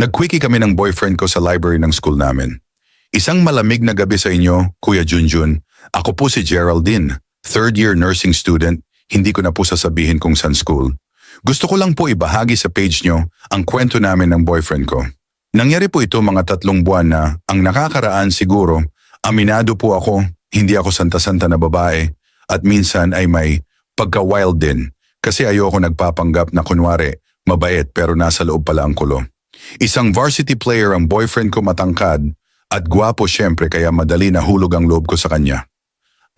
Nag-quickie kami ng boyfriend ko sa library ng school namin. Isang malamig na gabi sa inyo, Kuya Junjun. Ako po si Geraldine, third year nursing student. Hindi ko na po sasabihin kung saan school. Gusto ko lang po ibahagi sa page nyo ang kwento namin ng boyfriend ko. Nangyari po ito mga 3 buwan na ang nakakaraan siguro, aminado po ako, hindi ako santa-santa na babae at minsan ay may pagka-wild din kasi ayoko nagpapanggap na kunwari mabait pero nasa loob pala ang kulo. Isang varsity player ang boyfriend ko, matangkad at gwapo syempre kaya madali nahulog ang loob ko sa kanya.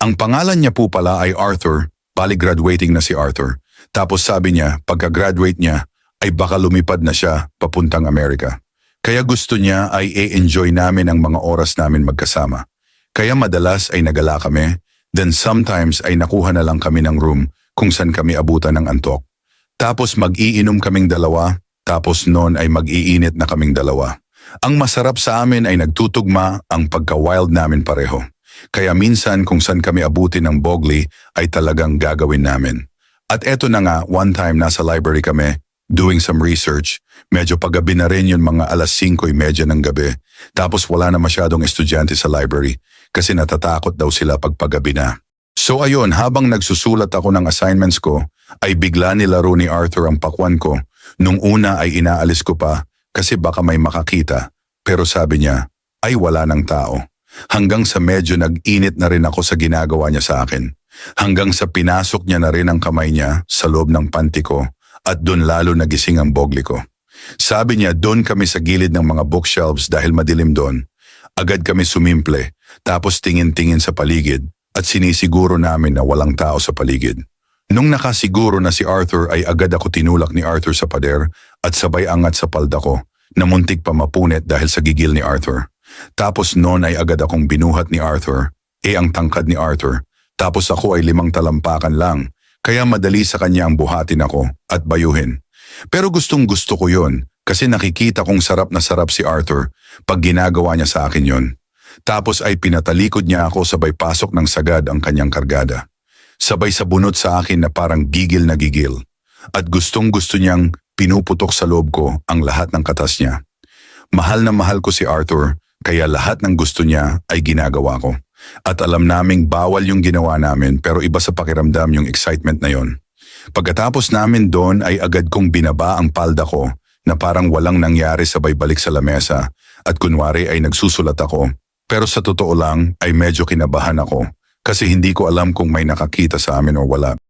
Ang pangalan niya po pala ay Arthur, bali graduating na si Arthur. Tapos sabi niya pagka-graduate niya ay baka lumipad na siya papuntang Amerika. Kaya gusto niya ay i-enjoy namin ang mga oras namin magkasama. Kaya madalas ay nagala kami, then sometimes ay nakuha na lang kami ng room kung saan kami abutan ng antok. Tapos mag-iinom kaming dalawa, tapos noon ay mag-iinit na kaming dalawa. Ang masarap sa amin ay nagtutugma ang pagka-wild namin pareho. Kaya minsan kung saan kami abutin ng bogli ay talagang gagawin namin. At eto na nga, one time nasa library kami, doing some research. Medyo paggabi na rin yun, mga 5:30 ng gabi. Tapos wala na masyadong estudyante sa library kasi natatakot daw sila pag paggabi na. So ayun, habang nagsusulat ako ng assignments ko, ay bigla nilaro ni Arthur ang pakwan ko. Nung una ay inaalis ko pa kasi baka may makakita. Pero sabi niya, ay wala ng tao. Hanggang sa medyo nag-init na rin ako sa ginagawa niya sa akin. Hanggang sa pinasok niya na rin ang kamay niya sa loob ng panty ko at doon lalo nagising ang bogli ko. Sabi niya doon kami sa gilid ng mga bookshelves dahil madilim doon. Agad kami sumimple, tapos tingin-tingin sa paligid at sinisiguro namin na walang tao sa paligid. Nung nakasiguro na si Arthur ay agad ako tinulak ni Arthur sa pader at sabay angat sa palda ko na muntik pa mapunit dahil sa gigil ni Arthur. Tapos noon ay agad akong binuhat ni Arthur, ang tangkad ni Arthur. Tapos ako ay 5 talampakan lang, kaya madali sa kanya ang buhatin ako at bayuhin. Pero gustong gusto ko yun kasi nakikita kong sarap na sarap si Arthur pag ginagawa niya sa akin yun. Tapos ay pinatalikod niya ako sabay pasok ng sagad ang kanyang kargada. Sabay sa bunot sa akin na parang gigil na gigil. At gustong gusto niyang pinuputok sa loob ko ang lahat ng katas niya. Mahal na mahal ko si Arthur kaya lahat ng gusto niya ay ginagawa ko. At alam naming bawal yung ginawa namin pero iba sa pakiramdam yung excitement na yon. Pagkatapos namin doon ay agad kong binaba ang palda ko na parang walang nangyari sabay balik sa lamesa at kunwari ay nagsusulat ako. Pero sa totoo lang ay medyo kinabahan ako kasi hindi ko alam kung may nakakita sa amin o wala.